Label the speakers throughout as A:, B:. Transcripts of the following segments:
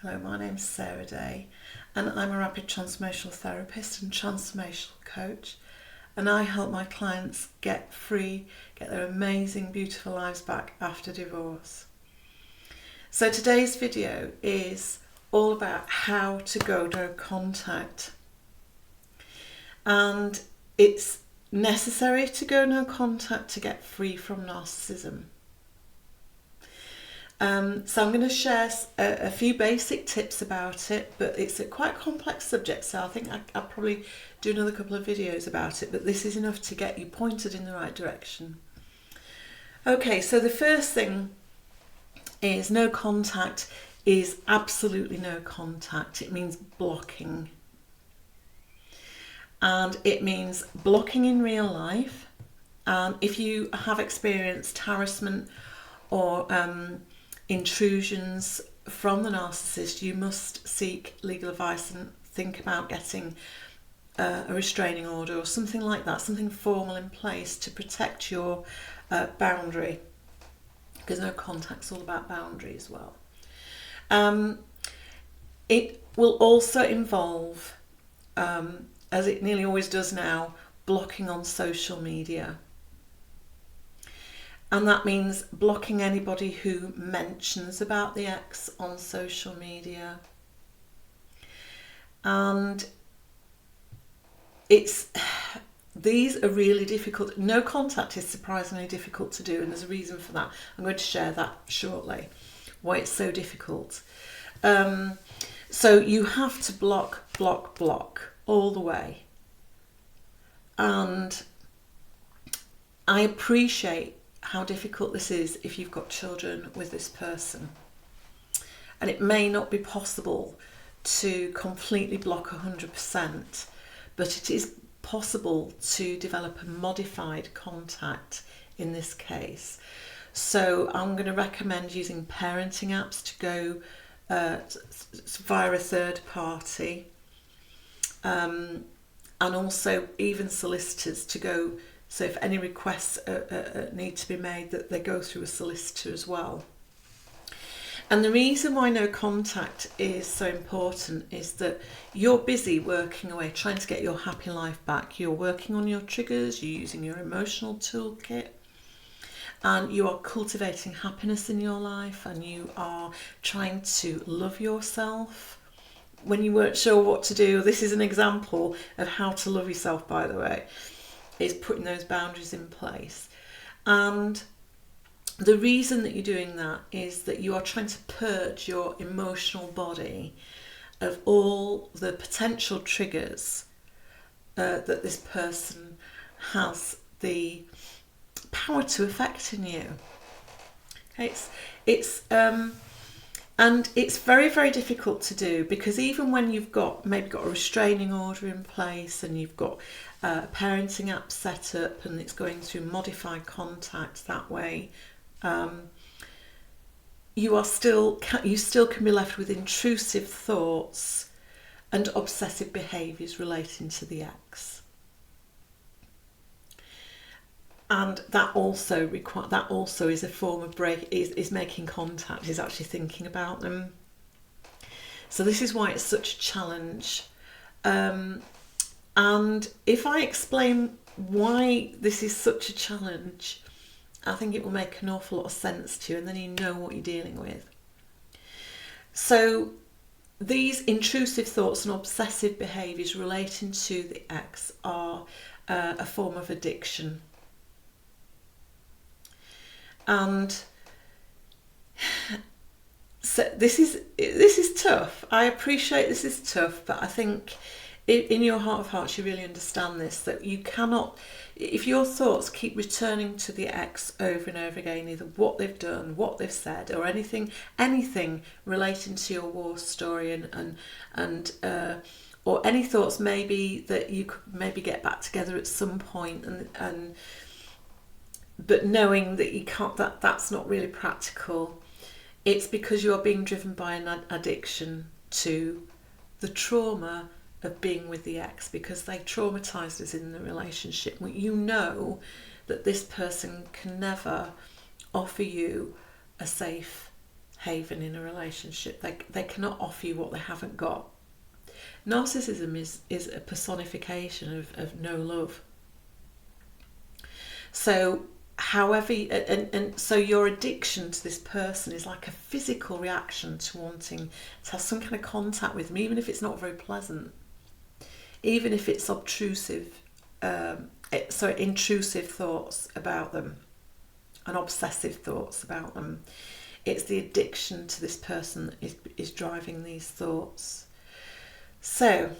A: Hello, my name's Sarah Day and I'm a rapid transformational therapist and transformational coach, and I help my clients get free, get their amazing, beautiful lives back after divorce. So today's video is all about how to go no contact, and it's necessary to go no contact to get free from narcissism. So I'm going to share a few basic tips about it, but it's a quite complex subject, so I think I'll probably do another couple of videos about it, but this is enough to get you pointed in the right direction. Okay, so the first thing is no contact is absolutely no contact. It means blocking. And it means blocking in real life. And if you have experienced harassment or intrusions from the narcissist, you must seek legal advice and think about getting a restraining order or something like that, something formal in place to protect your boundary, because no contact's all about boundary as well. It will also involve, as it nearly always does now, blocking on social media. And that means blocking anybody who mentions about the ex on social media. And these are really difficult. No contact is surprisingly difficult to do, and there's a reason for that. I'm going to share that shortly, why it's so difficult. So you have to block all the way. And I appreciate how difficult this is if you've got children with this person. And it may not be possible to completely block 100%, but it is possible to develop a modified contact in this case. So I'm going to recommend using parenting apps to go via a third party, and also even solicitors to go. So if any requests need to be made, that they go through a solicitor as well. And the reason why no contact is so important is that you're busy working away, trying to get your happy life back. You're working on your triggers, you're using your emotional toolkit, and you are cultivating happiness in your life, and you are trying to love yourself. When you weren't sure what to do, this is an example of how to love yourself, by the way, is putting those boundaries in place. And the reason that you're doing that is that you are trying to purge your emotional body of all the potential triggers that this person has the power to affect in you. Okay, and it's very, very difficult to do, because even when you've maybe got a restraining order in place and you've got a parenting app set up and it's going through modified contact that way, you still can be left with intrusive thoughts and obsessive behaviours relating to the ex. And that also is a form of is making contact, is actually thinking about them. So this is why it's such a challenge. And if I explain why this is such a challenge, I think it will make an awful lot of sense to you, and then you know what you're dealing with. So these intrusive thoughts and obsessive behaviours relating to the ex are a form of addiction. And so this is tough. I appreciate this is tough, but I think in your heart of hearts you really understand this, that you cannot, if your thoughts keep returning to the ex over and over again, either what they've done, what they've said, or anything relating to your war story, and or any thoughts maybe that you could maybe get back together at some point, and but knowing that you can't, that's not really practical. It's because you're being driven by an addiction to the trauma of being with the ex, because they traumatised us in the relationship. You know that this person can never offer you a safe, haven in a relationship. They cannot offer you what they haven't got. Narcissism is a personification of no love. So however, and so your addiction to this person is like a physical reaction to wanting to have some kind of contact with them, even if it's not very pleasant, even if it's obtrusive, intrusive thoughts about them and obsessive thoughts about them. It's the addiction to this person is driving these thoughts. So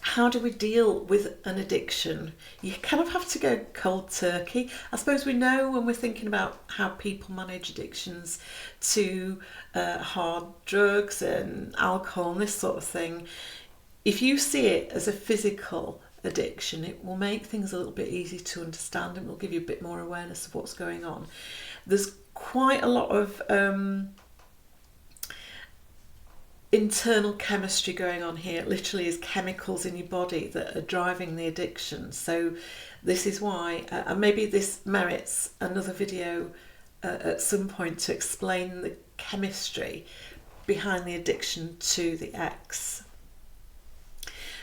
A: how do we deal with an addiction? You kind of have to go cold turkey. I suppose we know when we're thinking about how people manage addictions to hard drugs and alcohol and this sort of thing. If you see it as a physical addiction, it will make things a little bit easier to understand and will give you a bit more awareness of what's going on. There's quite a lot of internal chemistry going on here. It literally is chemicals in your body that are driving the addiction. So this is why, and maybe this merits another video at some point to explain the chemistry behind the addiction to the ex.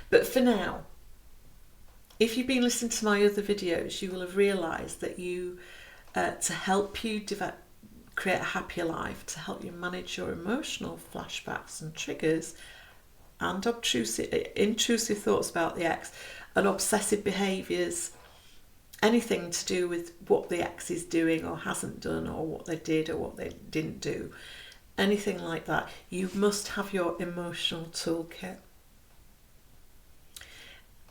A: But for now, if you've been listening to my other videos, you will have realised that to help you create a happier life, to help you manage your emotional flashbacks and triggers and intrusive thoughts about the ex and obsessive behaviours, anything to do with what the ex is doing or hasn't done, or what they did or what they didn't do, anything like that, you must have your emotional toolkit.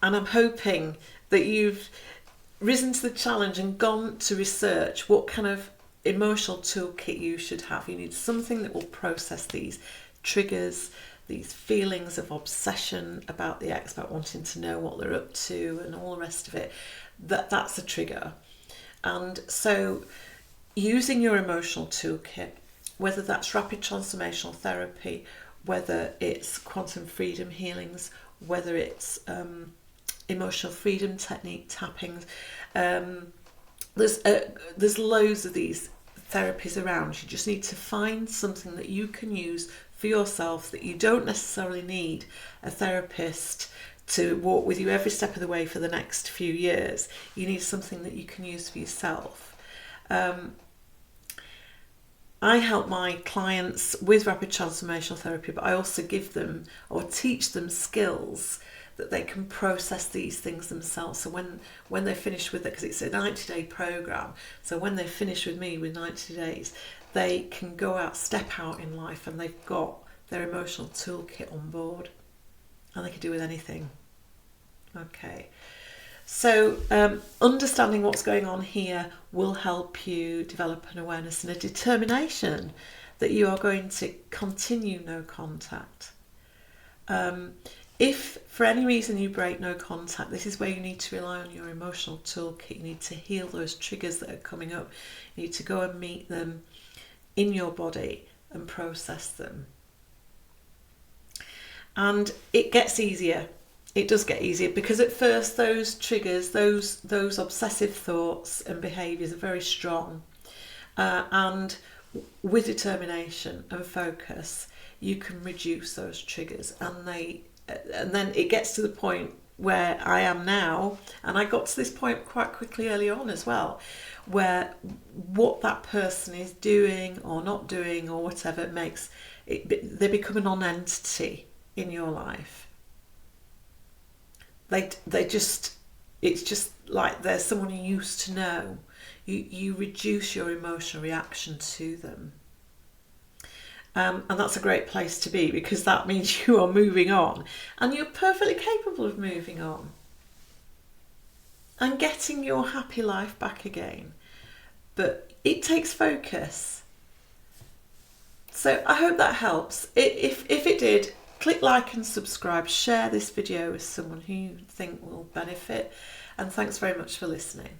A: And I'm hoping that you've risen to the challenge and gone to research what kind of emotional toolkit you should have. You need something that will process these triggers, these feelings of obsession about the ex, about wanting to know what they're up to and all the rest of it. That's a trigger. And so using your emotional toolkit, whether that's rapid transformational therapy, whether it's quantum freedom healings, whether it's emotional freedom technique tappings, there's loads of these therapies around. You just need to find something that you can use for yourself, that you don't necessarily need a therapist to walk with you every step of the way for the next few years. You need something that you can use for yourself. I help my clients with rapid transformational therapy, but I also give them or teach them skills that they can process these things themselves. So when they finish with it, because it's a 90-day program, so when they finish with me with 90 days, they can go out, step out in life, and they've got their emotional toolkit on board, and they can do with anything. Okay, so understanding what's going on here will help you develop an awareness and a determination that you are going to continue no contact. If for any reason you break no contact, this is where you need to rely on your emotional toolkit. You need to heal those triggers that are coming up. You need to go and meet them in your body and process them. And it gets easier. It does get easier, because at first those triggers, those obsessive thoughts and behaviours are very strong. And with determination and focus, you can reduce those triggers, and then it gets to the point where I am now, and I got to this point quite quickly early on as well, where what that person is doing or not doing or whatever makes it, they become a non-entity in your life. It's just like they're someone you used to know. You reduce your emotional reaction to them. And that's a great place to be, because that means you are moving on, and you're perfectly capable of moving on and getting your happy life back again. But it takes focus. So I hope that helps. If it did, click like and subscribe. Share this video with someone who you think will benefit. And thanks very much for listening.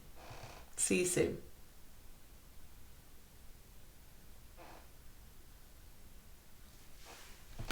A: See you soon.